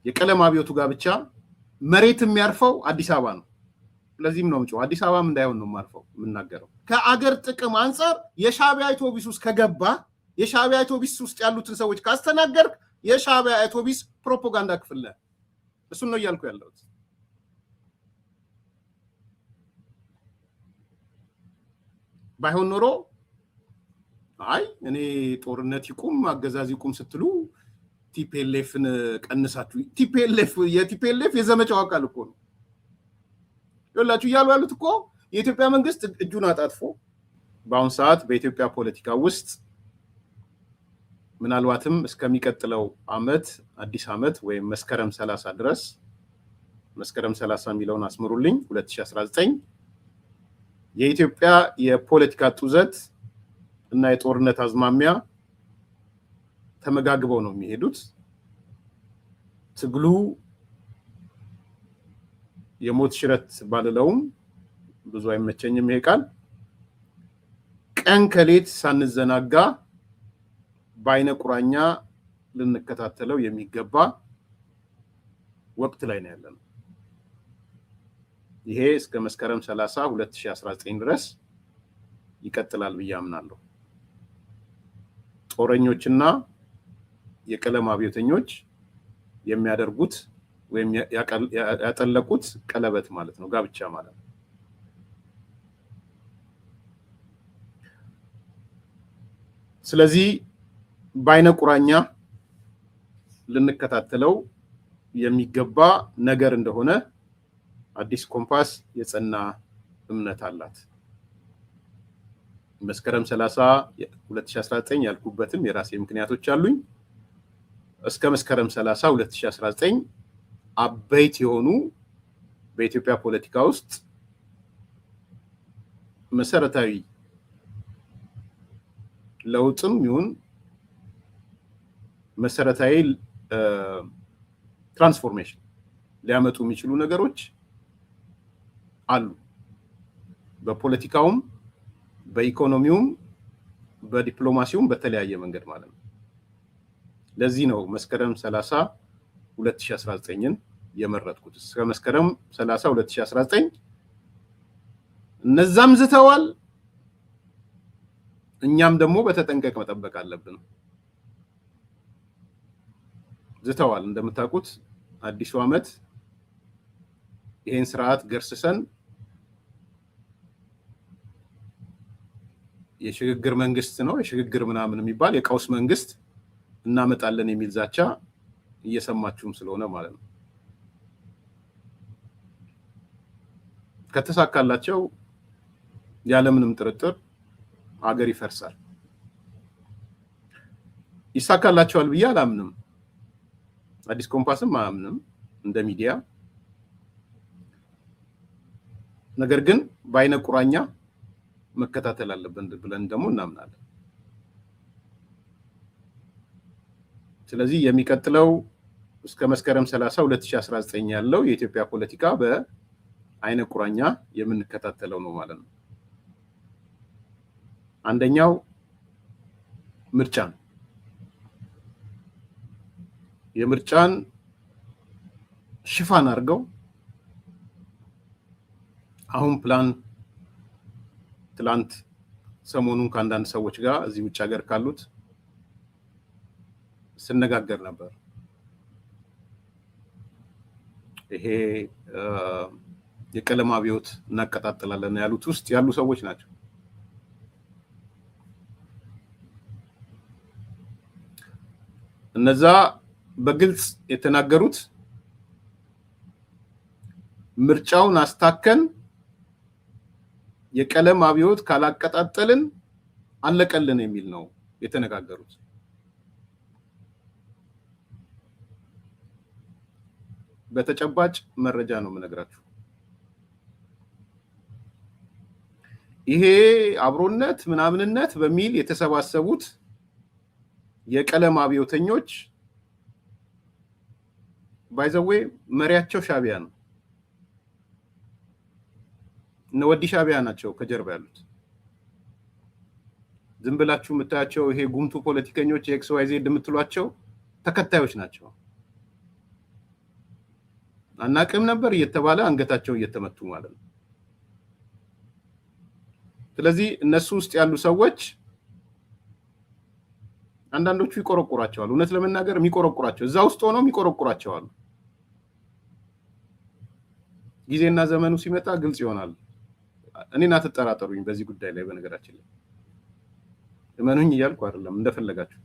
የቀለም አብዮቱ ጋር ብቻ መሬት የሚያርፈው አዲስ አበባ ነው። ለዚህም ነው ምንጭው አዲስ አበባ እንዳይሆን ነው ማርፈው የምናገረው። ከአገር ጥቅም አንፃር የሻዕቢያ አውቶቢስ ውስጥ ከገባ የሻዕቢያ አውቶቢስ ውስጥ ያሉትን ሰዎች ካስተናገርክ የሻዕቢያ አውቶቢስ ፕሮፓጋንዳ ክፍል ነህ። እሱን ነው እያልኩ ያለሁት። ባይሆን ኖሮ አይ እኔ ጦርነት ይቁም አገዛዝ ይቁም ስትሉ ቲፒኤልኤፍን ቀንሳችሁ የቲፒኤልኤፍ የዘመቻው አካል እኮ ነው ይላችሁ እያሉ ያሉት እኮ የኢትዮጵያ መንግስት እጁን አጣጥፎ በአሁን ሰዓት በኢትዮጵያ ፖለቲካ ውስጥ ምናልባትም እስከሚቀጥለው አመት አዲስ አመት ወይም መስከረም 30 ድረስ መስከረም 30 የሚለውን አስምሩልኝ 2019 የኢትዮጵያ የፖለቲካ ጡዘት እና የጦርነት አዝማሚያ ተመጋግበው ነው የሚሄዱት። ትግሉ የሞት ሽረት ባልለውም ብዙ አይመቸኝም ይሄ ቃል ቀን ከሌት ሳንዘናጋ በአይነ ቁራኛ ልንከታተለው የሚገባ ወቅት ላይ ነው ያለነው። ይሄ እስከ መስከረም 30 2019 ድረስ ይቀጥላል ብዬ አምናለሁ። ጦረኞችና የቀለም አብዮተኞች የሚያደርጉት ወይም ያጠለቁት ቀለበት ማለት ነው፣ ጋብቻ ማለት ነው። ስለዚህ በአይነ ቁራኛ ልንከታተለው የሚገባ ነገር እንደሆነ አዲስ ኮምፓስ የጸና እምነት አላት። መስከረም 30 2019 ያልኩበትም የራሴ ምክንያቶች አሉኝ። እስከ መስከረም 30 2019 አበይት የሆኑ በኢትዮጵያ ፖለቲካ ውስጥ መሰረታዊ ለውጥም ይሁን መሰረታዊ ትራንስፎርሜሽን ሊያመጡ የሚችሉ ነገሮች አሉ። በፖለቲካውም በኢኮኖሚውም በዲፕሎማሲውም በተለያየ መንገድ ማለት ነው። ለዚህ ነው መስከረም 30 2019ን የመረጥኩት። እስከ መስከረም 30 2019 እነዛም ዝተዋል፣ እኛም ደግሞ በተጠንቀቅ መጠበቅ አለብን። ዝተዋል እንደምታውቁት አዲሱ አመት ይሄን ስርዓት ገርስሰን የሽግግር መንግስት ነው የሽግግር ምናምን የሚባል የቀውስ መንግስት እናመጣለን የሚል ዛቻ እየሰማችሁም ስለሆነ ማለት ነው። ከተሳካላቸው ያለምንም ጥርጥር ሀገር ይፈርሳል። ይሳካላቸዋል ብዬ አላምንም። አዲስ ኮምፓስም አያምንም እንደ ሚዲያ። ነገር ግን በአይነ ቁራኛ መከታተል አለብን ብለን ደግሞ እናምናለን። ስለዚህ የሚቀጥለው እስከ መስከረም 30 2019 ያለው የኢትዮጵያ ፖለቲካ በአይነ ቁራኛ የምንከታተለው ነው ማለት ነው። አንደኛው ምርጫ ነው። የምርጫን ሽፋን አድርገው አሁን ትላንት ሰሞኑን ከአንዳንድ ሰዎች ጋር እዚህ ውጭ ሀገር ካሉት ስነጋገር ነበር። ይሄ የቀለም አብዮት እናቀጣጥላለን ያሉት ውስጥ ያሉ ሰዎች ናቸው። እነዛ በግልጽ የተናገሩት ምርጫውን አስታከን የቀለም አብዮት ካላቀጣጠልን አለቀልን የሚል ነው የተነጋገሩት። በተጨባጭ መረጃ ነው የምነግራችሁ። ይሄ አብሮነት ምናምንነት በሚል የተሰባሰቡት የቀለም አብዮተኞች ባይዘዌ መሪያቸው ሻዕቢያ ነው። እነ ወዲ ሻዕቢያ ናቸው ከጀርባ ያሉት። ዝም ብላችሁ የምታያቸው ይሄ ጉምቱ ፖለቲከኞች ኤክስ ዋይ ዜድ የምትሏቸው ተከታዮች ናቸው። አናቅም ነበር እየተባለ አንገታቸው እየተመቱ ማለት ነው። ስለዚህ እነሱ ውስጥ ያሉ ሰዎች አንዳንዶቹ ይቆረቁራቸዋል። እውነት ለመናገር የሚቆረቁራቸው እዛ ውስጥ ሆነው የሚቆረቁራቸዋል። ጊዜና ዘመኑ ሲመጣ ግልጽ ይሆናል። እኔን አትጠራጠሩኝ በዚህ ጉዳይ ላይ። በነገራችን ላይ እመኑኝ እያልኩ አይደለም እንደፈለጋችሁ።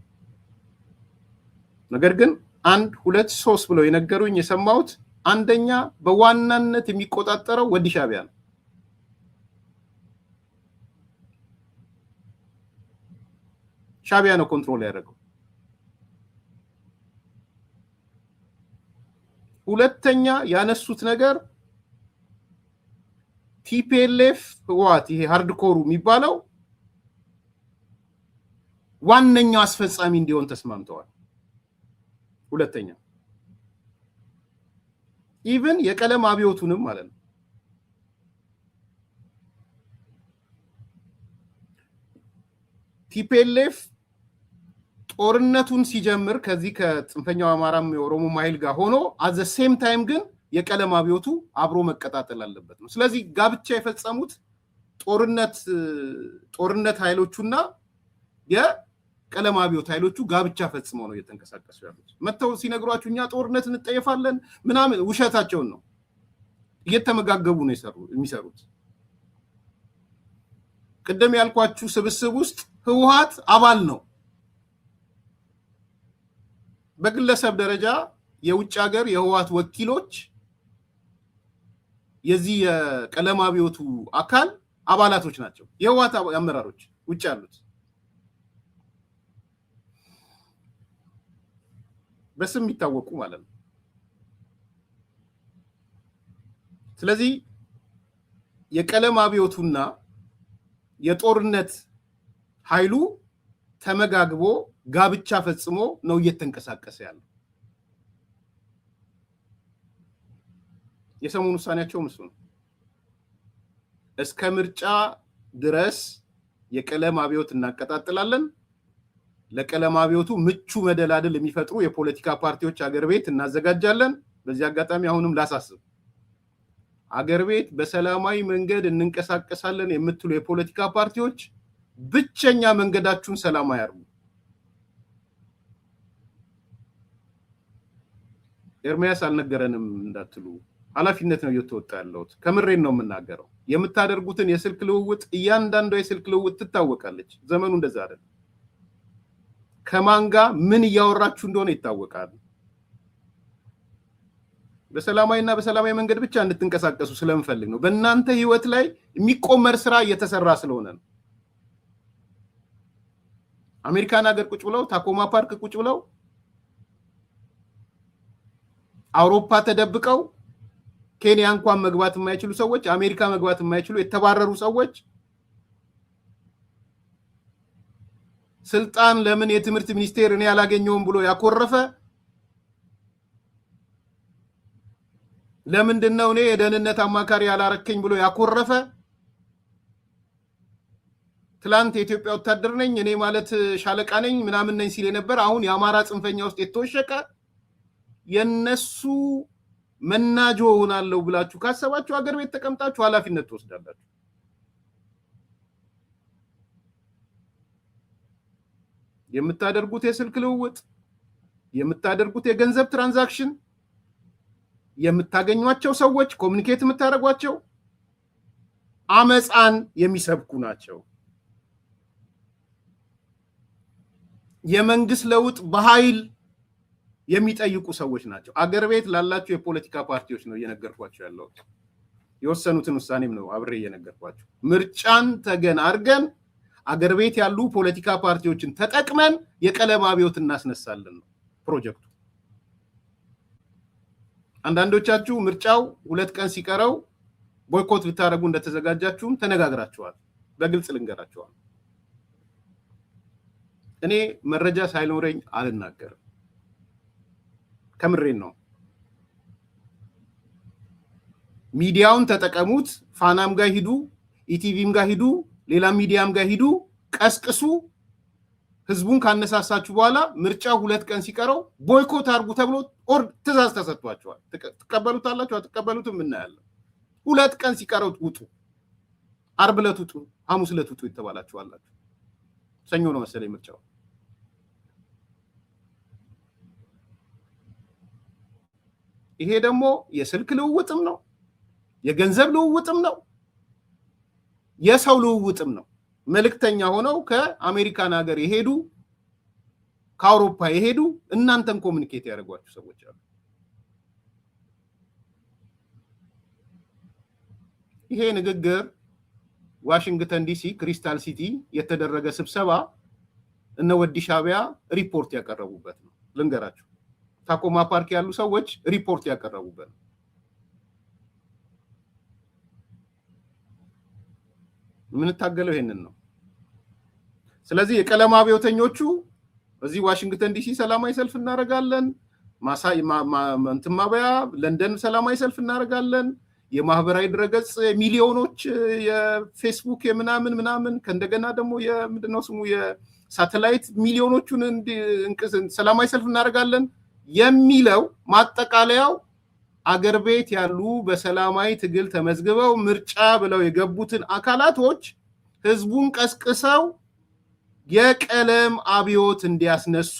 ነገር ግን 1 2 3 ብለው የነገሩኝ የሰማሁት አንደኛ በዋናነት የሚቆጣጠረው ወዲ ሻዕቢያ ነው። ሻዕቢያ ነው ኮንትሮል ያደረገው። ሁለተኛ ያነሱት ነገር ቲፒኤልኤፍ ህወሓት ይሄ ሃርድኮሩ የሚባለው ዋነኛው አስፈጻሚ እንዲሆን ተስማምተዋል። ሁለተኛ ኢቭን የቀለም አብዮቱንም ማለት ነው ቲፒኤልኤፍ ጦርነቱን ሲጀምር ከዚህ ከጽንፈኛው አማራም የኦሮሞ ኃይል ጋር ሆኖ አት ዘ ሴም ታይም ግን የቀለም አብዮቱ አብሮ መቀጣጠል አለበት ነው። ስለዚህ ጋብቻ የፈጸሙት ጦርነት ኃይሎቹና የቀለም አብዮት ኃይሎቹ ጋብቻ ፈጽመው ነው እየተንቀሳቀሱ ያሉት። መተው ሲነግሯችሁ እኛ ጦርነት እንጠየፋለን ምናምን ውሸታቸውን ነው። እየተመጋገቡ ነው የሚሰሩት። ቅድም ያልኳችሁ ስብስብ ውስጥ ህወሓት አባል ነው። በግለሰብ ደረጃ የውጭ ሀገር የህወሓት ወኪሎች የዚህ የቀለም አብዮቱ አካል አባላቶች ናቸው። የህወሓት አመራሮች ውጭ ያሉት በስም ይታወቁ ማለት ነው። ስለዚህ የቀለም አብዮቱና የጦርነት ኃይሉ ተመጋግቦ ጋብቻ ፈጽሞ ነው እየተንቀሳቀሰ ያለው። የሰሞኑ ውሳኔያቸውም እሱ ነው። እስከ ምርጫ ድረስ የቀለም አብዮት እናቀጣጥላለን፣ ለቀለም አብዮቱ ምቹ መደላደል የሚፈጥሩ የፖለቲካ ፓርቲዎች አገር ቤት እናዘጋጃለን። በዚህ አጋጣሚ አሁንም ላሳስብ፣ አገር ቤት በሰላማዊ መንገድ እንንቀሳቀሳለን የምትሉ የፖለቲካ ፓርቲዎች ብቸኛ መንገዳችሁን ሰላማዊ አድርጉ። ኤርሚያስ አልነገረንም እንዳትሉ፣ ኃላፊነት ነው እየተወጣ ያለሁት። ከምሬን ነው የምናገረው። የምታደርጉትን የስልክ ልውውጥ እያንዳንዷ የስልክ ልውውጥ ትታወቃለች። ዘመኑ እንደዛ አይደለም። ከማን ጋር ምን እያወራችሁ እንደሆነ ይታወቃል። በሰላማዊና በሰላማዊ መንገድ ብቻ እንድትንቀሳቀሱ ስለምፈልግ ነው። በእናንተ ህይወት ላይ የሚቆመር ስራ እየተሰራ ስለሆነ ነው። አሜሪካን ሀገር ቁጭ ብለው ታኮማ ፓርክ ቁጭ ብለው አውሮፓ ተደብቀው ኬንያ እንኳን መግባት የማይችሉ ሰዎች፣ አሜሪካ መግባት የማይችሉ የተባረሩ ሰዎች ስልጣን ለምን የትምህርት ሚኒስቴር እኔ ያላገኘውም ብሎ ያኮረፈ፣ ለምንድነው እኔ የደህንነት አማካሪ ያላረከኝ ብሎ ያኮረፈ፣ ትላንት የኢትዮጵያ ወታደር ነኝ እኔ ማለት ሻለቃ ነኝ ምናምን ነኝ ሲል ነበር። አሁን የአማራ ጽንፈኛ ውስጥ የተወሸቀ የነሱ መናጆ ሆናለሁ ብላችሁ ካሰባችሁ አገር ቤት ተቀምጣችሁ ኃላፊነት ትወስዳላችሁ። የምታደርጉት የስልክ ልውውጥ፣ የምታደርጉት የገንዘብ ትራንዛክሽን፣ የምታገኟቸው ሰዎች፣ ኮሙኒኬት የምታደርጓቸው አመፃን የሚሰብኩ ናቸው። የመንግስት ለውጥ በኃይል የሚጠይቁ ሰዎች ናቸው። አገር ቤት ላላችሁ የፖለቲካ ፓርቲዎች ነው እየነገርኳችሁ ያለው። የወሰኑትን ውሳኔም ነው አብሬ እየነገርኳችሁ። ምርጫን ተገን አድርገን አገር ቤት ያሉ ፖለቲካ ፓርቲዎችን ተጠቅመን የቀለም አብዮት እናስነሳለን ነው ፕሮጀክቱ። አንዳንዶቻችሁ ምርጫው 2 ቀን ሲቀረው ቦይኮት ልታደርጉ እንደተዘጋጃችሁም ተነጋግራችኋል። በግልጽ ልንገራችኋል። እኔ መረጃ ሳይኖረኝ አልናገርም። ከምሬን ነው። ሚዲያውን ተጠቀሙት። ፋናም ጋር ሂዱ፣ ኢቲቪም ጋር ሂዱ፣ ሌላ ሚዲያም ጋር ሂዱ፣ ቀስቅሱ። ህዝቡን ካነሳሳችሁ በኋላ ምርጫው 2 ቀን ሲቀረው ቦይኮት አድርጉ ተብሎ ትእዛዝ ተሰጥቷቸዋል። ትቀበሉታላችሁ አትቀበሉትም እናያለን። 2 ቀን ሲቀረው ውጡ፣ ዓርብ ዕለት ውጡ፣ ሐሙስ ዕለት ውጡ ይተባላችኋላችሁ። ሰኞ ነው መሰለኝ ምርጫው። ይሄ ደግሞ የስልክ ልውውጥም ነው፣ የገንዘብ ልውውጥም ነው፣ የሰው ልውውጥም ነው። መልእክተኛ ሆነው ከአሜሪካን ሀገር የሄዱ ከአውሮፓ የሄዱ እናንተን ኮሙኒኬት ያደርጓችሁ ሰዎች አሉ። ይሄ ንግግር ዋሽንግተን ዲሲ ክሪስታል ሲቲ የተደረገ ስብሰባ እነ ወዲ ሻቢያ ሪፖርት ያቀረቡበት ነው። ልንገራችሁ፣ ታኮማ ፓርክ ያሉ ሰዎች ሪፖርት ያቀረቡበት ነው። የምንታገለው ይሄንን ነው። ስለዚህ የቀለም አብዮተኞቹ እዚህ ዋሽንግተን ዲሲ ሰላማዊ ሰልፍ እናደርጋለን፣ ማሳይ ለንደን ሰላማዊ ሰልፍ እናደርጋለን፣ የማህበራዊ ድረገጽ ሚሊዮኖች የፌስቡክ የምናምን ከእንደገና ደግሞ የምንድነው ስሙ የሳተላይት ሚሊዮኖቹን ሰላማዊ ሰልፍ እናደርጋለን የሚለው ማጠቃለያው አገር ቤት ያሉ በሰላማዊ ትግል ተመዝግበው ምርጫ ብለው የገቡትን አካላቶች ህዝቡን ቀስቅሰው የቀለም አብዮት እንዲያስነሱ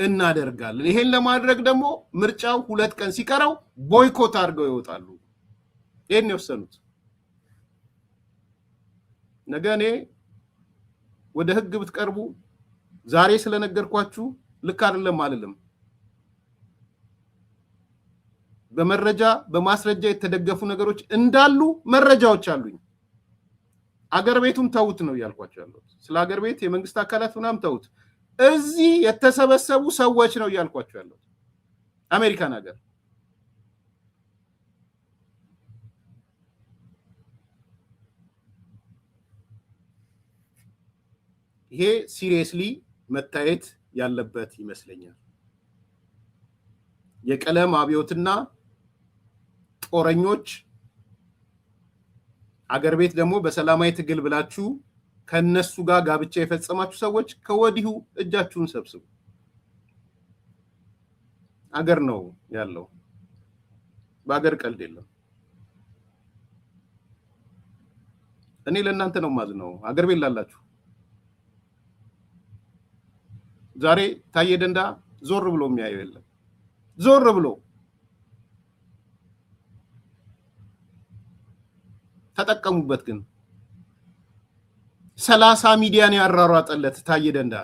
እናደርጋለን። ይሄን ለማድረግ ደግሞ ምርጫው 2 ቀን ሲቀረው ቦይኮት አድርገው ይወጣሉ። ይሄን የወሰኑት ነገ እኔ ወደ ህግ ብትቀርቡ ዛሬ ስለነገርኳችሁ ልክ አይደለም አልልም። በመረጃ በማስረጃ የተደገፉ ነገሮች እንዳሉ መረጃዎች አሉኝ። አገር ቤቱም ተውት ነው ያልኳችሁ ያለሁት። ስለ አገር ቤት የመንግስት አካላት ምናምን ተውት። እዚህ የተሰበሰቡ ሰዎች ነው ያልኳችሁ ያለሁት። አሜሪካን ሀገር ይሄ ሲሪየስሊ መታየት ያለበት ይመስለኛል። የቀለም አብዮትና ጦረኞች አገር ቤት ደግሞ በሰላማዊ ትግል ብላችሁ ከነሱ ጋር ጋብቻ የፈጸማችሁ ሰዎች ከወዲሁ እጃችሁን ሰብስቡ። አገር ነው ያለው፣ በአገር ቀልድ የለም። እኔ ለእናንተ ነው ማዝነው፣ አገር ቤት ላላችሁ። ዛሬ ታዬ ደንዳ ዞር ብሎ የሚያየው የለም። ዞር ብሎ ተጠቀሙበት። ግን 30 ሚዲያን ያራራጠለት ታዬ ደንዳ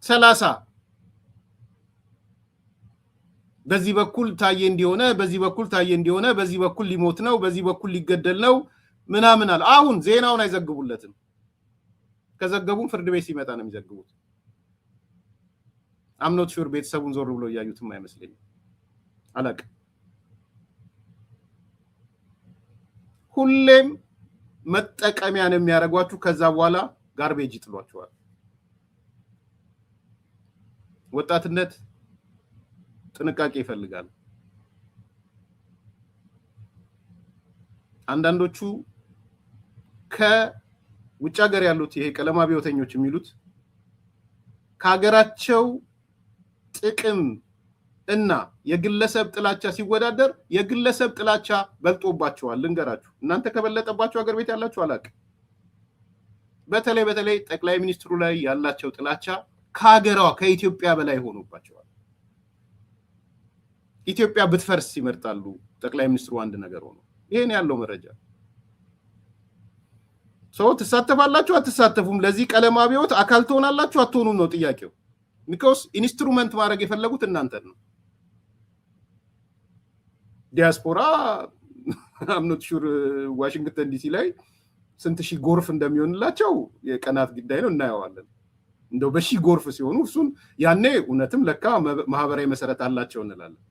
30 በዚህ በኩል ታዬ እንዲሆነ፣ በዚህ በኩል ታዬ እንዲሆነ፣ በዚህ በኩል ሊሞት ነው፣ በዚህ በኩል ሊገደል ነው ምናምን አለ። አሁን ዜናውን አይዘግቡለትም። ከዘገቡም ፍርድ ቤት ሲመጣ ነው የሚዘግቡት። አምኖት ሹር ቤተሰቡን ዞር ብሎ ያዩትም አይመስለኝም። አላቅም። ሁሌም መጠቀሚያ ነው የሚያደርጓችሁ። ከዛ በኋላ ጋርቤጅ ይጥሏችኋል። ወጣትነት ጥንቃቄ ይፈልጋል። አንዳንዶቹ ከውጭ ሀገር ያሉት ይሄ ቀለም አብዮተኞች የሚሉት ከሀገራቸው ጥቅም እና የግለሰብ ጥላቻ ሲወዳደር የግለሰብ ጥላቻ በልጦባቸዋል። ልንገራችሁ፣ እናንተ ከበለጠባችሁ ሀገር ቤት ያላችሁ አላቅም። በተለይ ጠቅላይ ሚኒስትሩ ላይ ያላቸው ጥላቻ ከሀገሯ ከኢትዮጵያ በላይ ሆኖባቸዋል። ኢትዮጵያ ብትፈርስ ይመርጣሉ ጠቅላይ ሚኒስትሩ አንድ ነገር ሆኖ። ይሄን ያለው መረጃ ሰው ተሳተፋላችሁ አትሳተፉም፣ ለዚህ ቀለም አብዮት አካል ትሆናላችሁ አትሆኑም ነው ጥያቄው። ቢኮዝ ኢንስትሩመንት ማድረግ የፈለጉት እናንተ ነው። ዲያስፖራ አምኖት ሹር ዋሽንግተን ዲሲ ላይ ስንት ሺህ ጎርፍ እንደሚሆንላቸው የቀናት ጉዳይ ነው፣ እናየዋለን። እንደው በሺህ ጎርፍ ሲሆኑ እሱን ያኔ እውነትም ለካ ማህበራዊ መሰረት አላቸው እንላለን።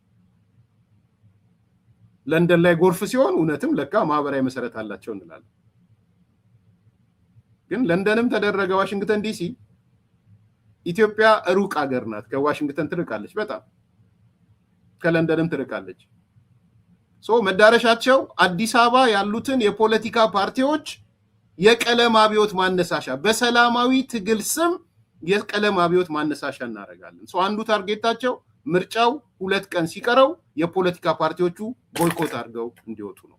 ለንደን ላይ ጎርፍ ሲሆን እውነትም ለካ ማህበራዊ መሰረት አላቸው እንላለን። ግን ለንደንም ተደረገ ዋሽንግተን ዲሲ፣ ኢትዮጵያ ሩቅ ሀገር ናት። ከዋሽንግተን ትርቃለች፣ በጣም ከለንደንም ትርቃለች። መዳረሻቸው አዲስ አበባ ያሉትን የፖለቲካ ፓርቲዎች የቀለም አብዮት ማነሳሻ በሰላማዊ ትግል ስም የቀለም አብዮት ማነሳሻ እናደርጋለን። አንዱ ታርጌታቸው ምርጫው 2 ቀን ሲቀረው የፖለቲካ ፓርቲዎቹ ቦይኮት አድርገው እንዲወጡ ነው።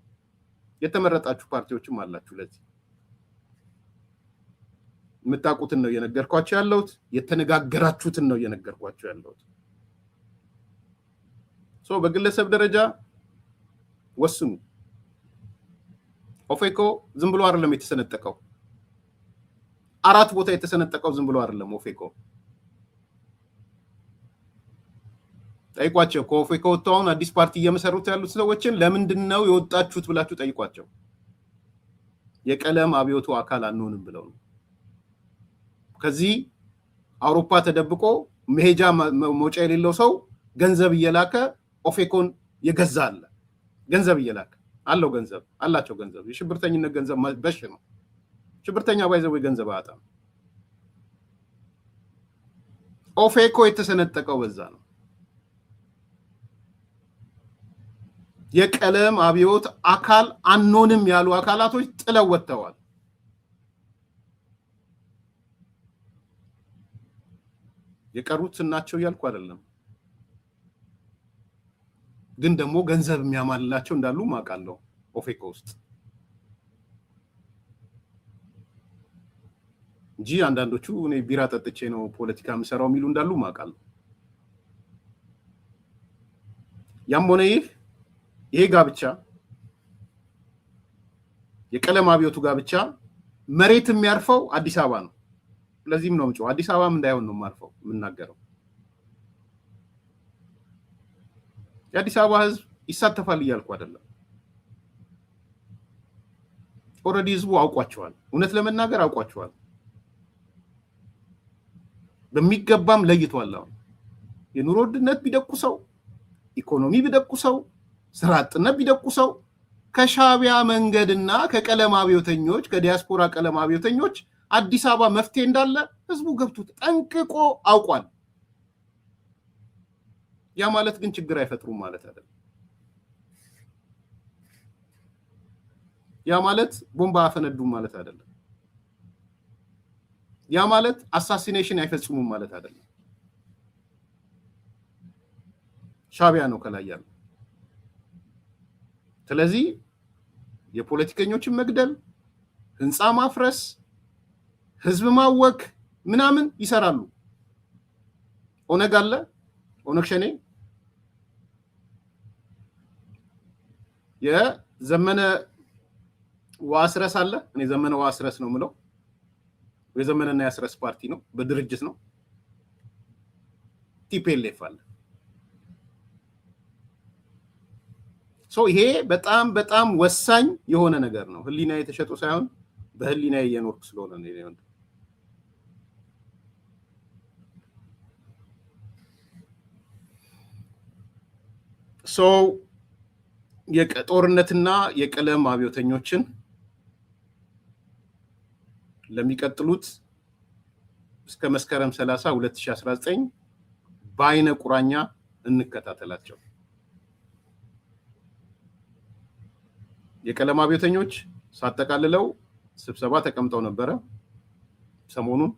የተመረጣችሁ ፓርቲዎችም አላችሁ። ለዚህ የምታውቁትን ነው እየነገርኳችሁ ያለሁት፣ የተነጋገራችሁትን ነው እየነገርኳችሁ ያለሁት። በግለሰብ ደረጃ ወስኑ። ኦፌኮ ዝም ብሎ አይደለም የተሰነጠቀው። 4 ቦታ የተሰነጠቀው ዝም ብሎ አይደለም። ኦፌኮ ጠይቋቸው። ከኦፌኮ ወጣውን አዲስ ፓርቲ እየመሰሩት ያሉት ሰዎችን ለምንድነው የወጣችሁት ብላችሁ ጠይቋቸው። የቀለም አብዮቱ አካል አንሆንም ብለው ነው። ከዚህ አውሮፓ ተደብቆ መሄጃ መውጫ የሌለው ሰው ገንዘብ እየላከ ኦፌኮን የገዛ አለ። ገንዘብ እየላከ አለው። ገንዘብ አላቸው። ገንዘብ የሽብርተኝነት ገንዘብ በሽ ነው። ሽብርተኛ ባይዘው ገንዘብ አያጣም። ኦፌኮ የተሰነጠቀው በዛ ነው። የቀለም አብዮት አካል አንሆንም ያሉ አካላቶች ጥለው ወጥተዋል። የቀሩት ናቸው እያልኩ አይደለም፣ ግን ደግሞ ገንዘብ የሚያማልላቸው እንዳሉ ማውቃለሁ። ኦፌኮ ውስጥ እንጂ አንዳንዶቹ እኔ ቢራ ጠጥቼ ነው ፖለቲካ የምሰራው የሚሉ እንዳሉ ማውቃለሁ። ያም ሆነ ይሄ ጋብቻ የቀለም አብዮቱ ጋብቻ መሬት የሚያርፈው አዲስ አበባ ነው። ለዚህም ነው ምንጭው አዲስ አበባም እንዳይሆን ነው ማርፈው የምናገረው። የአዲስ አበባ ህዝብ ይሳተፋል እያልኩ አይደለም። ኦልሬዲ ህዝቡ አውቋቸዋል። እውነት ለመናገር አውቋቸዋል። በሚገባም ለይቷል። አሁን የኑሮ ውድነት ቢደቁሰው፣ ኢኮኖሚ ቢደቁሰው፣ ስራ አጥነት ቢደቁሰው ከሻቢያ መንገድና ከቀለም አብዮተኞች ከዲያስፖራ ቀለም አብዮተኞች አዲስ አበባ መፍትሄ እንዳለ ህዝቡ ገብቶት ጠንቅቆ አውቋል። ያ ማለት ግን ችግር አይፈጥሩም ማለት አይደለም። ያ ማለት ቦምባ አፈነዱም ማለት አይደለም። ያ ማለት አሳሲኔሽን አይፈጽሙም ማለት አይደለም። ሻቢያ ነው ከላይ ያለው። ስለዚህ የፖለቲከኞችን መግደል፣ ህንፃ ማፍረስ፣ ህዝብ ማወክ ምናምን ይሰራሉ። ኦነግ አለ፣ ኦነግ ሸኔ የዘመነ ዋስረስ አለ። እኔ ዘመነ ዋስረስ ነው ምለው። የዘመነና ያስረስ ፓርቲ ነው፣ በድርጅት ነው። ቲፒኤልኤፍ አለ። ይሄ በጣም በጣም ወሳኝ የሆነ ነገር ነው። ህሊና የተሸጡ ሳይሆን በህሊና እየኖርኩ ስለሆነ ነው። የጦርነትና የቀለም አብዮተኞችን ለሚቀጥሉት እስከ መስከረም 30 2019 በአይነ ቁራኛ እንከታተላቸው። የቀለም አብዮተኞች ሳጠቃልለው ስብሰባ ተቀምጠው ነበረ ሰሞኑን።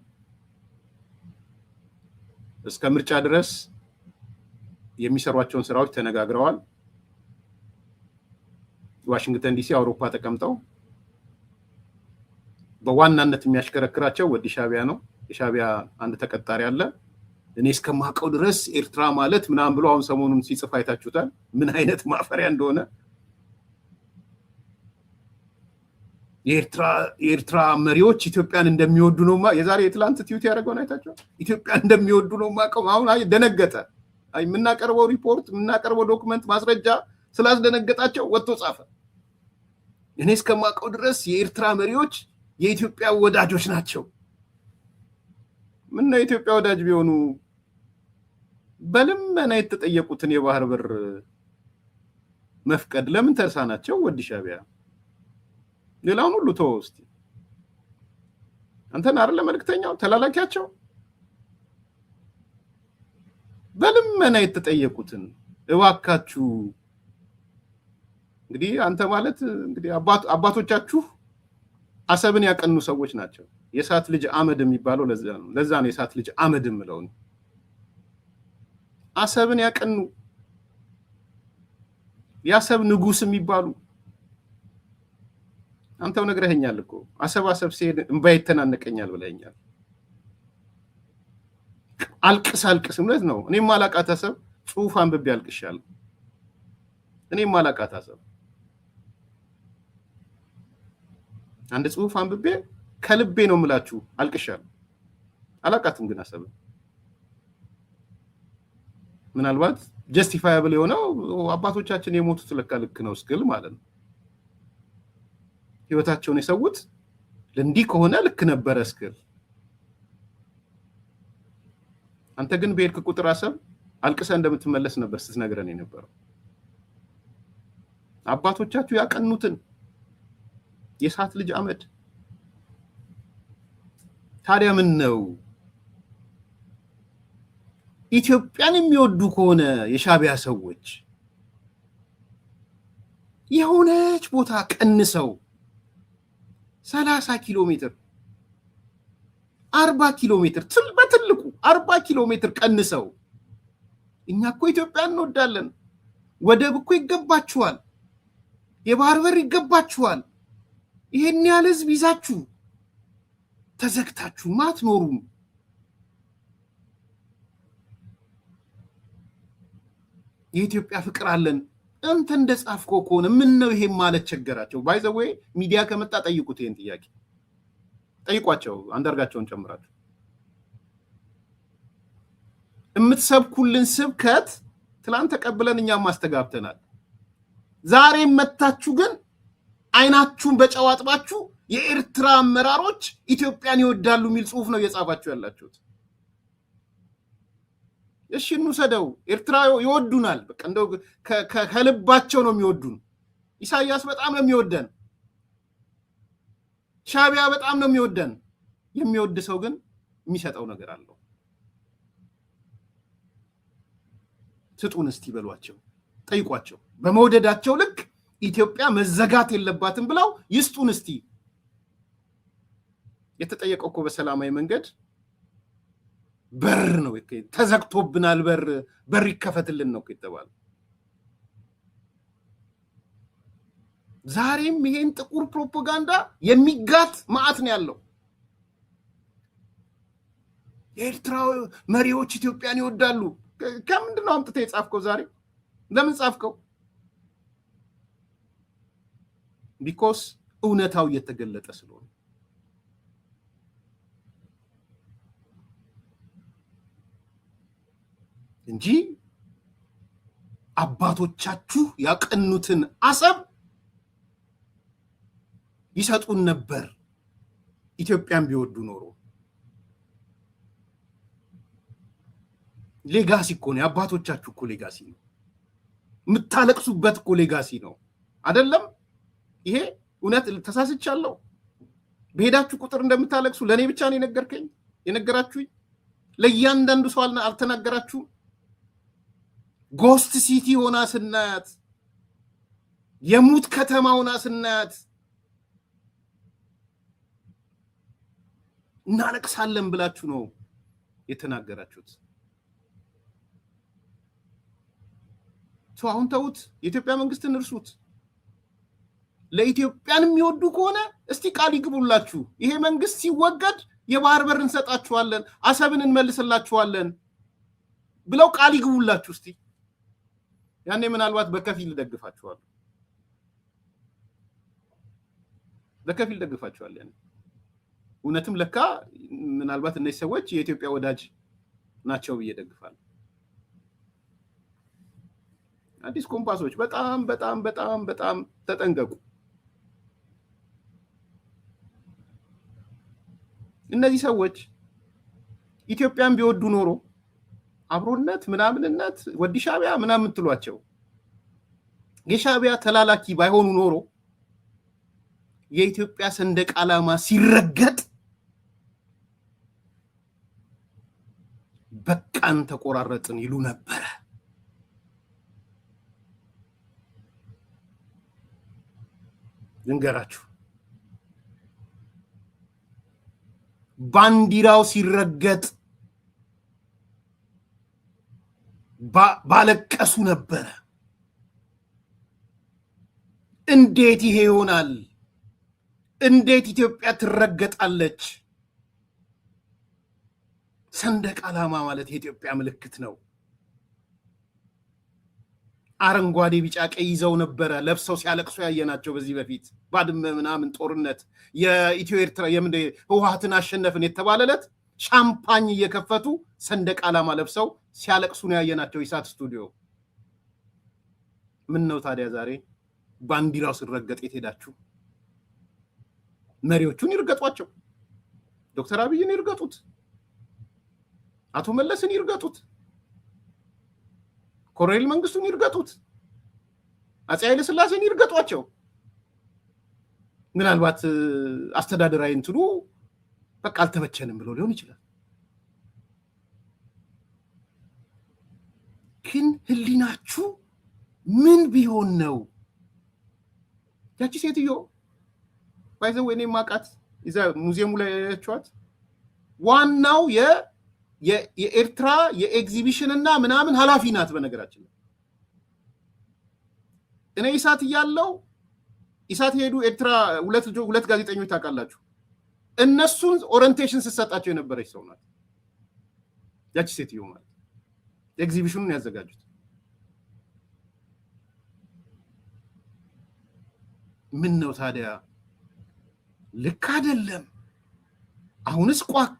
እስከ ምርጫ ድረስ የሚሰሯቸውን ስራዎች ተነጋግረዋል። ዋሽንግተን ዲሲ አውሮፓ ተቀምጠው በዋናነት የሚያሽከረክራቸው ወዲ ሻቢያ ነው። የሻቢያ አንድ ተቀጣሪ አለ። እኔ እስከማውቀው ድረስ ኤርትራ ማለት ምናምን ብሎ አሁን ሰሞኑን ሲጽፍ አይታችሁታል። ምን አይነት ማፈሪያ እንደሆነ። የኤርትራ መሪዎች ኢትዮጵያን እንደሚወዱ ነው የዛሬ የትላንት ቲዩት ያደረገውን አይታችኋል። ኢትዮጵያን እንደሚወዱ ነው ማቀም። አሁን ደነገጠ። የምናቀርበው ሪፖርት የምናቀርበው ዶክመንት ማስረጃ ስላስደነገጣቸው ወጥቶ ጻፈ። እኔ እስከማውቀው ድረስ የኤርትራ መሪዎች የኢትዮጵያ ወዳጆች ናቸው። ምን ነው የኢትዮጵያ ወዳጅ ቢሆኑ በልመና የተጠየቁትን የባህር በር መፍቀድ ለምን ተሳናቸው? ወዲ ሻቢያ ሌላውን ሁሉ ተወው እስቲ። አንተን አይደለ መልክተኛው ተላላኪያቸው? በልመና የተጠየቁትን እባካችሁ እንግዲህ አንተ ማለት እንግዲህ አባቶቻችሁ አሰብን ያቀኑ ሰዎች ናቸው። የእሳት ልጅ አመድ የሚባለው ለዛ ነው የእሳት ልጅ አመድ የምለው። አሰብን ያቀኑ የአሰብ ንጉስ የሚባሉ አንተው ነግረኸኛል እኮ አሰብ ሲሄድ እንባ ይተናነቀኛል ብለኸኛል። አልቅስ እውነት ነው። እኔም ማላቃት አሰብ ጽሁፍ አንብቤ አልቅሻለሁ። እኔም ማላቃት አሰብ አንድ ጽሁፍ አንብቤ ከልቤ ነው የምላችሁ አልቅሻለሁ። አላቃትም ግን አሰብ ምናልባት ጀስቲፋያብል የሆነው አባቶቻችን የሞቱት ለካ ልክ ነው እስክል ማለት ነው። ህይወታቸውን የሰውት ለእንዲህ ከሆነ ልክ ነበረ እስክል አንተ ግን በሄድክ ቁጥር አሰብ አልቅሰ እንደምትመለስ ነበር ስትነግረን የነበረው። አባቶቻችሁ ያቀኑትን የእሳት ልጅ አመድ ታዲያ ምን ነው? ኢትዮጵያን የሚወዱ ከሆነ የሻቢያ ሰዎች የሆነች ቦታ ቀንሰው 30 ኪሎ ሜትር 40 ኪሎ ሜትር በትልቁ 40 ኪሎ ሜትር ቀንሰው እኛ እኮ ኢትዮጵያን እንወዳለን፣ ወደብ እኮ ይገባችኋል፣ የባህር በር ይገባችኋል፣ ይሄን ያህል ህዝብ ይዛችሁ ተዘግታችሁ ማትኖሩም የኢትዮጵያ ፍቅር አለን እንተ እንደጻፍከው ከሆነ ምን ነው ይሄ ማለት ቸገራቸው? ባይ ዘ ዌይ ሚዲያ ከመጣ ጠይቁት፣ ይሄን ጥያቄ ጠይቋቸው፣ አንዳርጋቸውን ጨምራችሁ የምትሰብኩልን ስብከት ትላንት ተቀብለን እኛም ማስተጋብተናል። ዛሬ መታችሁ ግን አይናችሁን በጨው አጥባችሁ የኤርትራ አመራሮች ኢትዮጵያን ይወዳሉ የሚል ጽሁፍ ነው እየጻፋችሁ ያላችሁት። እሺ እንውሰደው፣ ኤርትራ ይወዱናል፣ በቃ እንደው ከልባቸው ነው የሚወዱን። ኢሳያስ በጣም ነው የሚወደን፣ ሻቢያ በጣም ነው የሚወደን። የሚወድ ሰው ግን የሚሰጠው ነገር አለው። ስጡን እስቲ በሏቸው፣ ጠይቋቸው። በመውደዳቸው ልክ ኢትዮጵያ መዘጋት የለባትም ብለው ይስጡን እስቲ። የተጠየቀው እኮ በሰላማዊ መንገድ በር ነው፣ ተዘግቶብናል፣ በር ይከፈትልን ነው የተባለው። ዛሬም ይሄን ጥቁር ፕሮፓጋንዳ የሚጋት ማዕት ነው ያለው። የኤርትራ መሪዎች ኢትዮጵያን ይወዳሉ። ከምንድን ነው አምጥተህ የጻፍከው? ዛሬ ለምን ጻፍከው? ቢኮስ እውነታው እየተገለጠ ስለሆነ። እንጂ አባቶቻችሁ ያቀኑትን አሰብ ይሰጡን ነበር ኢትዮጵያን ቢወዱ ኖሮ። ሌጋሲ እኮ ነው አባቶቻችሁ እኮ ሌጋሲ ነው። የምታለቅሱበት እኮ ሌጋሲ ነው አይደለም? ይሄ እውነት ተሳስቻለሁ? በሄዳችሁ ቁጥር እንደምታለቅሱ ለኔ ብቻ ነው የነገራችሁኝ? ለእያንዳንዱ ሰው አልተናገራችሁም? ጎስት ሲቲ ሆና ስናያት፣ የሙት ከተማ ሆና ስናያት እናለቅሳለን ብላችሁ ነው የተናገራችሁት። አሁን ተውት፣ የኢትዮጵያ መንግስትን እርሱት። ለኢትዮጵያን የሚወዱ ከሆነ እስቲ ቃል ይግቡላችሁ። ይሄ መንግስት ሲወገድ የባህር በር እንሰጣችኋለን፣ አሰብን እንመልስላችኋለን ብለው ቃል ይግቡላችሁ እስቲ። ያኔ ምናልባት በከፊል ደግፋችኋል፣ በከፊል ደግፋችኋል። ያኔ እውነትም ለካ ምናልባት እነዚህ ሰዎች የኢትዮጵያ ወዳጅ ናቸው ብዬ ደግፋለሁ። አዲስ ኮምፓሶች በጣም በጣም በጣም በጣም ተጠንቀቁ። እነዚህ ሰዎች ኢትዮጵያን ቢወዱ ኖሮ አብሮነት ምናምንነት ወዲ ሻቢያ ምናምን ትሏቸው የሻቢያ ተላላኪ ባይሆኑ ኖሮ የኢትዮጵያ ሰንደቅ ዓላማ ሲረገጥ በቃን ተቆራረጥን ይሉ ነበር። ልንገራችሁ ባንዲራው ሲረገጥ ባለቀሱ ነበር እንዴት ይሄ ይሆናል እንዴት ኢትዮጵያ ትረገጣለች ሰንደቅ ዓላማ ማለት የኢትዮጵያ ምልክት ነው አረንጓዴ ቢጫ ቀይ ይዘው ነበር ለብሰው ሲያለቅሱ ያየናቸው በዚህ በፊት ባድመ ምናምን ጦርነት የኢትዮ ኤርትራ ህወሓትን አሸነፍን የተባለለት ሻምፓኝ እየከፈቱ ሰንደቅ ዓላማ ለብሰው ሲያለቅሱ ነው ያየናቸው ኢሳት ስቱዲዮ ምን ነው ታዲያ ዛሬ ባንዲራው ሲረገጥ የትሄዳችሁ መሪዎቹን ይርገጧቸው ዶክተር አብይን ይርገጡት አቶ መለስን ይርገጡት ኮሎኔል መንግስቱን ይርገጡት አፄ ኃይለ ሥላሴን ይርገጧቸው ምናልባት አስተዳደራዊ እንትኑ በቃ አልተመቸንም ብሎ ሊሆን ይችላል ግን ህሊናችሁ ምን ቢሆን ነው ያቺ ሴትዮ ባይዘው እኔ ማቃት እዛ ሙዚየሙ ላይ ያያችኋት ዋናው የኤርትራ የኤግዚቢሽን እና ምናምን ኃላፊ ናት በነገራችን እኔ ኢሳት ያለው ኢሳት ሄዱ ኤርትራ ሁለት ጋዜጠኞች ታውቃላችሁ እነሱን ኦሪንቴሽን ሲሰጣቸው የነበረች ሰው ናት ያቺ ሴትዮ ማለት ኤግዚቢሽኑን ያዘጋጁት ምን ነው ታዲያ ልክ አይደለም አሁንስ ቋቅ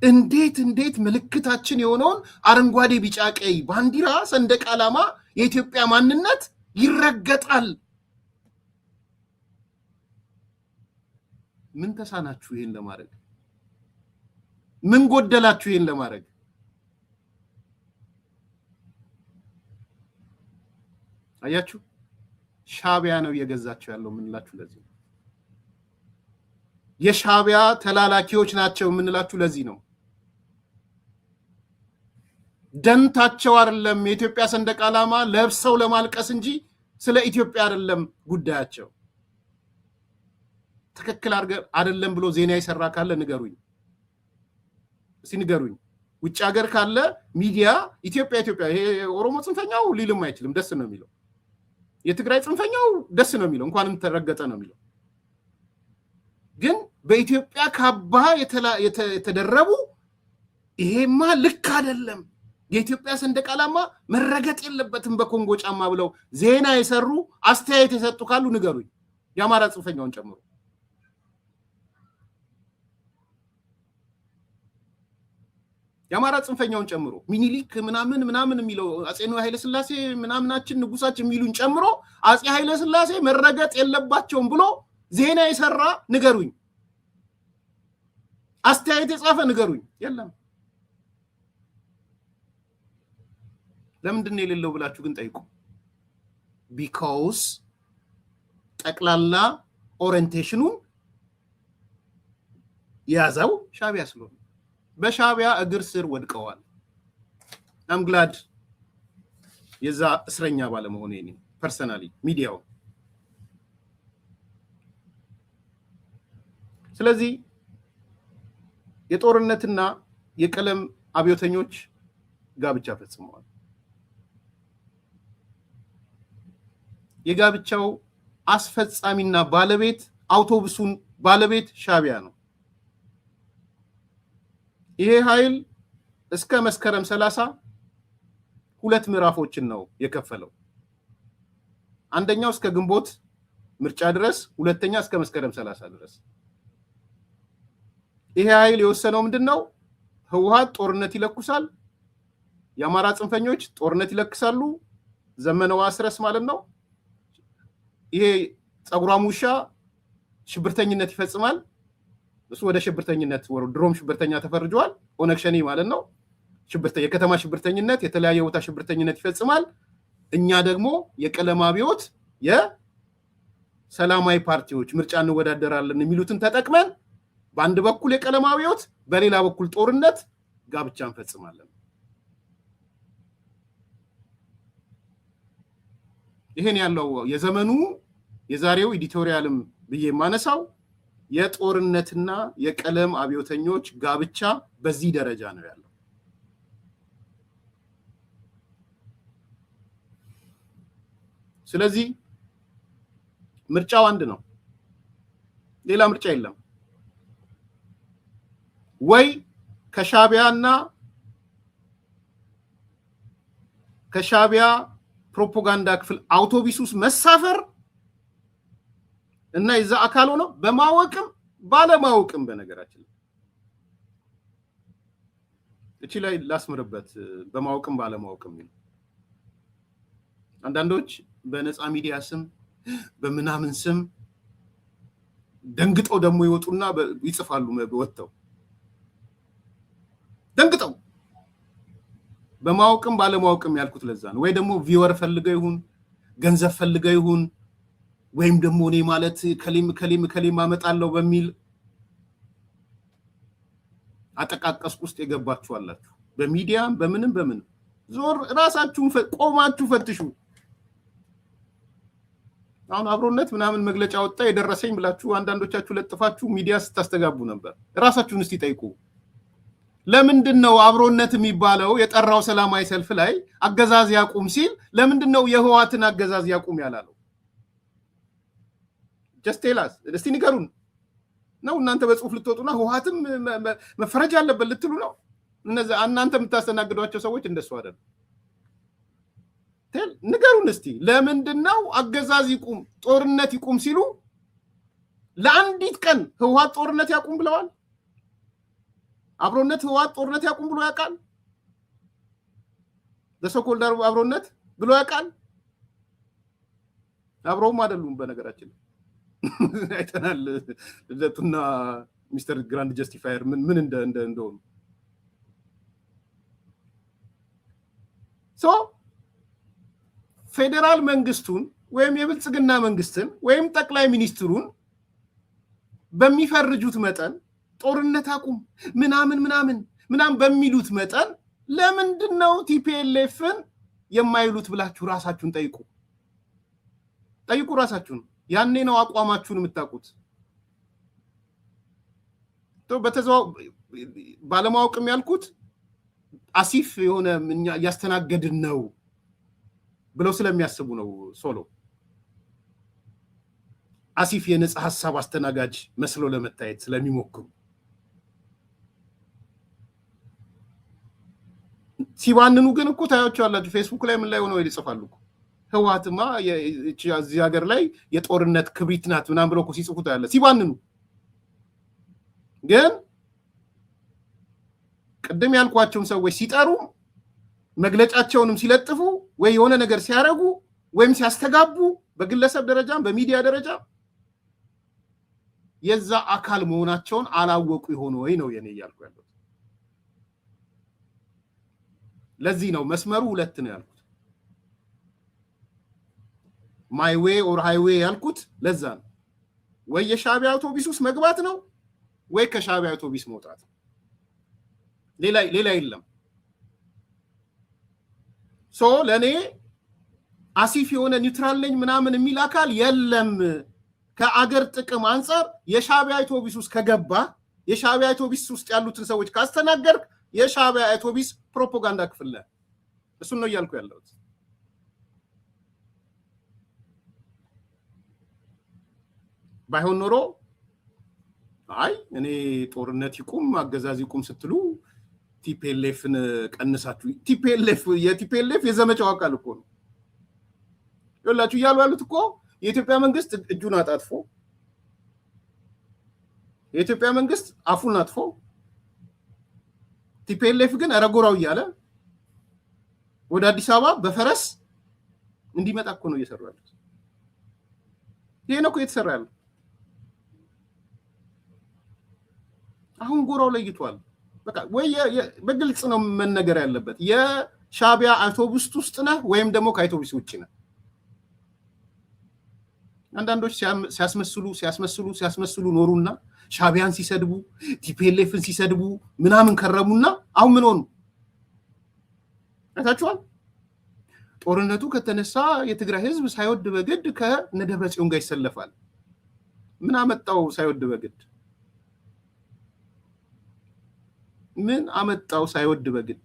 እንዴት ምልክታችን የሆነውን አረንጓዴ ቢጫ ቀይ ባንዲራ ሰንደቅ ዓላማ የኢትዮጵያ ማንነት ይረገጣል ምን ተሳናችሁ ይሄን ለማድረግ ምን ጎደላችሁ ይሄን ለማድረግ አያችሁ ሻቢያ ነው እየገዛቸው ያለው ምንላችሁ ለዚህ የሻቢያ ተላላኪዎች ናቸው ምንላችሁ ለዚህ ነው ደንታቸው አይደለም የኢትዮጵያ ሰንደቅ ዓላማ ለብሰው ለማልቀስ እንጂ ስለ ኢትዮጵያ አይደለም ጉዳያቸው ትክክል አይደለም ብሎ ዜና ይሰራ ካለ ንገሩኝ ንገሩኝ ውጭ ሀገር ካለ ሚዲያ ኢትዮጵያ ይሄ ኦሮሞ ጽንፈኛው ሊልም አይችልም ደስ ነው የሚለው የትግራይ ጽንፈኛው ደስ ነው የሚለው እንኳንም ተረገጠ ነው የሚለው ግን በኢትዮጵያ ካባ የተደረቡ ይሄማ ልክ አይደለም የኢትዮጵያ ሰንደቅ ዓላማ መረገጥ የለበትም በኮንጎ ጫማ ብለው ዜና የሰሩ አስተያየት የሰጡ ካሉ ንገሩኝ የአማራ ጽንፈኛውን ጨምሮ የአማራ ጽንፈኛውን ጨምሮ ሚኒሊክ ምናምን የሚለው አፄ ኃይለ ሥላሴ ምናምናችን ንጉሳችን የሚሉን ጨምሮ አፄ ኃይለ ሥላሴ መረገጥ የለባቸውም ብሎ ዜና የሰራ ንገሩኝ አስተያየት የጻፈ ንገሩኝ የለም ለምንድን ነው የሌለው ብላችሁ ግን ጠይቁ because ጠቅላላ ኦሪንቴሽኑን ያዛው ሻቢያ ስለሆነ በሻቢያ እግር ስር ወድቀዋል I'm glad የዛ እስረኛ ባለመሆኔ እኔ ፐርሰናሊ ሚዲያው ስለዚህ የጦርነትና የቀለም አብዮተኞች ጋብቻ ፈጽመዋል የጋብቻው አስፈጻሚና ባለቤት አውቶቡሱን ባለቤት ሻቢያ ነው ይሄ ኃይል እስከ መስከረም 30 ሁለት ምዕራፎችን ነው የከፈለው አንደኛው እስከ ግንቦት ምርጫ ድረስ ሁለተኛ እስከ መስከረም 30 ድረስ ይሄ ኃይል የወሰነው ምንድነው ህወሓት ጦርነት ይለኩሳል የአማራ ጽንፈኞች ጦርነት ይለክሳሉ ዘመነው አስረስ ማለት ነው ይሄ ጸጉራም ውሻ ሽብርተኝነት ይፈጽማል እሱ ወደ ሽብርተኝነት ድሮም ሽብርተኛ ተፈርጇል ኦነግ ሸኔ ማለት ነው የከተማ ሽብርተኝነት የተለያየ ቦታ ሽብርተኝነት ይፈጽማል እኛ ደግሞ የቀለም አብዮት የሰላማዊ ፓርቲዎች ምርጫ እንወዳደራለን የሚሉትን ተጠቅመን በአንድ በኩል የቀለም አብዮት በሌላ በኩል ጦርነት ጋብቻ እንፈጽማለን ይሄን ያለው የዘመኑ የዛሬው ኤዲቶሪያልም ብዬ ማነሳው የጦርነትና የቀለም አብዮተኞች ጋብቻ በዚህ ደረጃ ነው ያለው። ስለዚህ ምርጫው አንድ ነው፣ ሌላ ምርጫ የለም። ወይ ከሻቢያ ፕሮፓጋንዳ ክፍል አውቶቡስ መሳፈር እና የዛ አካል ሆኖ በማወቅም ባለማወቅም በነገራችን እቺ ላይ ላስምርበት፣ በማወቅም ባለማወቅም ነው። አንዳንዶች በነፃ ሚዲያ ስም በምናምን ስም ደንግጠው ደግሞ ይወጡና ይጽፋሉ። ወጥተው ደንግጠው በማወቅም ባለማወቅም ያልኩት ለዛ ነው። ወይ ደግሞ ቪወር ፈልገው ይሁን ገንዘብ ፈልገው ይሁን ወይም ደግሞ እኔ ማለት ከሊም አመጣለሁ በሚል አጠቃቀስኩ ውስጥ የገባችሁ አላችሁ። በሚዲያም በምንም ዞር ራሳችሁን ቆማችሁ ፈትሹ። አሁን አብሮነት ምናምን መግለጫ ወጣ የደረሰኝ ብላችሁ አንዳንዶቻችሁ ለጥፋችሁ ሚዲያ ስታስተጋቡ ነበር። ራሳችሁን እስቲ ጠይቁ። ለምንድነው አብሮነት የሚባለው የጠራው ሰላማዊ ሰልፍ ላይ አገዛዝ ያቁም ሲል ለምንድነው የህዋትን አገዛዝ ያቁም ያላለው? just tell us እስቲ ንገሩን። ነው እናንተ በጽሁፍ ልትወጡና ህዋትም መፈረጃ አለበት ልትሉ ነው? እናንተ የምታስተናግዷቸው ሰዎች እንደሱ አይደል? ንገሩን እስቲ ለምንድነው አገዛዝ ይቁም ጦርነት ይቁም ሲሉ ለአንዲት ቀን ህዋት ጦርነት ያቁም ብለዋል? አብሮነት ህዋት ጦርነት ያቁም ብሎ ያውቃል? ለሶኮል ዳር አብሮነት ብሎ ያውቃል? አብሮም አይደሉም በነገራችን አይተናል። ለቱና ሚስተር ግራንድ ጀስቲፋየር ምን እንደሆነ ሶ ፌደራል መንግስቱን ወይም የብልጽግና መንግስትን ወይም ጠቅላይ ሚኒስትሩን በሚፈርጁት መጠን ጦርነት አቁም ምናምን በሚሉት መጠን ለምንድነው ቲፒኤልኤፍን የማይሉት ብላችሁ ራሳችሁን ጠይቁ ራሳችሁን። ያኔ ነው አቋማችሁን የምታውቁት። በተዛው ባለማወቅም ያልኩት አሲፍ የሆነ ያስተናገድን ነው ብለው ስለሚያስቡ ነው። ሶሎ አሲፍ የነጻ ሐሳብ አስተናጋጅ መስሎ ለመታየት ስለሚሞክሩ ሲባንኑ ግን እኮ ታያቸዋላችሁ። ፌስቡክ ላይ ምን ላይ ሆነው ይጽፋሉ እኮ ህዋትማ እዚህ ሀገር ላይ የጦርነት ክብሪት ናት ምናምን ብለው እኮ ሲጽፉ ታያለ ሲባንኑ። ግን ቅድም ያልኳቸውን ሰዎች ሲጠሩ መግለጫቸውንም ሲለጥፉ ወይ የሆነ ነገር ሲያረጉ ወይም ሲያስተጋቡ በግለሰብ ደረጃ በሚዲያ ደረጃ የዛ አካል መሆናቸውን አላወቁ ይሆን ወይ ነው የኔ ያልኩ ያለው። ለዚህ ነው መስመሩ ሁለት ነው ያልኩት። ማይ ዌይ ኦር ሃይዌይ ያልኩት ለዛ ነው። ወይ የሻቢያ አውቶቡስ ውስጥ መግባት ነው ወይ ከሻቢያ አውቶቡስ መውጣት፣ ሌላ የለም። ሶ ለኔ አሲፍ የሆነ ኒውትራል ነኝ ምናምን የሚል አካል የለም። ከአገር ጥቅም አንፃር የሻቢያ አውቶቡስ ውስጥ ከገባ የሻቢያ አውቶቡስ ውስጥ ያሉትን ሰዎች ካስተናገርክ የሻቢያ አውቶቡስ ፕሮፓጋንዳ ክፍል ነው። እሱ ነው ያልኩ ያለሁት። ባይሆን ኖሮ አይ እኔ ጦርነት ይቁም አገዛዝ ይቁም ስትሉ ቲፒኤልኤፍን ቀንሳችሁ የቲፒኤልኤፍ የዘመቻው አካል እኮ ነው ይላችሁ እያሉ ያሉት እኮ የኢትዮጵያ መንግስት እጁን አጣጥፎ የኢትዮጵያ መንግስት አፉን አጥፎ ቲፒኤልኤፍ ግን አረጎራው እያለ ወደ አዲስ አበባ በፈረስ እንዲመጣ እኮ ነው እየሰሩ ያሉት። ይሄ ነው እኮ እየተሰራ ያለው። አሁን ጎራው ለይቷል። በቃ ወይ በግልጽ ነው መነገር ያለበት። የሻቢያ አውቶቡስ ውስጥ ነህ ወይም ደግሞ ከአውቶቡስ ውጪ ነህ። አንዳንዶች ሲያስመስሉ ኖሩና ሻቢያን ሲሰድቡ ቲፒኤልኤፍን ሲሰድቡ ምናምን ከረሙና አሁን ምን ሆኑ? አይታችኋል። ጦርነቱ ከተነሳ የትግራይ ህዝብ ሳይወድ በግድ ከነደብረጽዮን ጋር ይሰለፋል። ምን አመጣው ሳይወድ በግድ? ምን አመጣው ሳይወድ በግድ?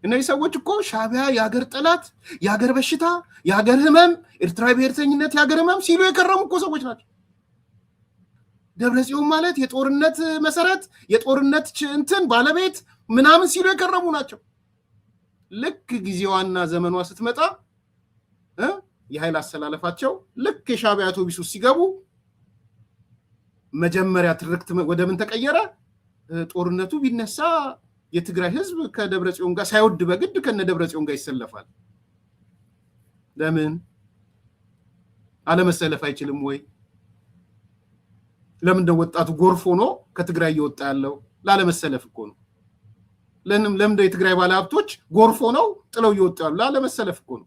እነዚህ ሰዎች እኮ ሻዕቢያ የሀገር ጠላት፣ የሀገር በሽታ፣ የሀገር ህመም፣ ኤርትራዊ ብሔርተኝነት የሀገር ህመም ሲሉ የከረሙ እኮ ሰዎች ናቸው። ደብረጽዮን ማለት የጦርነት መሰረት፣ የጦርነት እንትን ባለቤት ምናምን ሲሉ የከረሙ ናቸው። ልክ ጊዜዋና ዘመኗ ስትመጣ የኃይል አሰላለፋቸው ልክ የሻዕቢያ አውቶቡስ ውስጥ ሲገቡ መጀመሪያ ትርክት ወደ ምን ተቀየረ? ጦርነቱ ቢነሳ የትግራይ ህዝብ ከደብረጽዮን ጋር ሳይወድ በግድ ከነደብረጽዮን ጋር ይሰለፋል። ለምን አለመሰለፍ አይችልም ወይ? ለምን ነው ወጣቱ ጎርፍ ሆኖ ከትግራይ እየወጣ ያለው? ላለመሰለፍ እኮ ነው። ለምን የትግራይ ባለሀብቶች ጎርፍ ሆነው ጥለው እየወጡ ያሉ? ላለመሰለፍ እኮ ነው።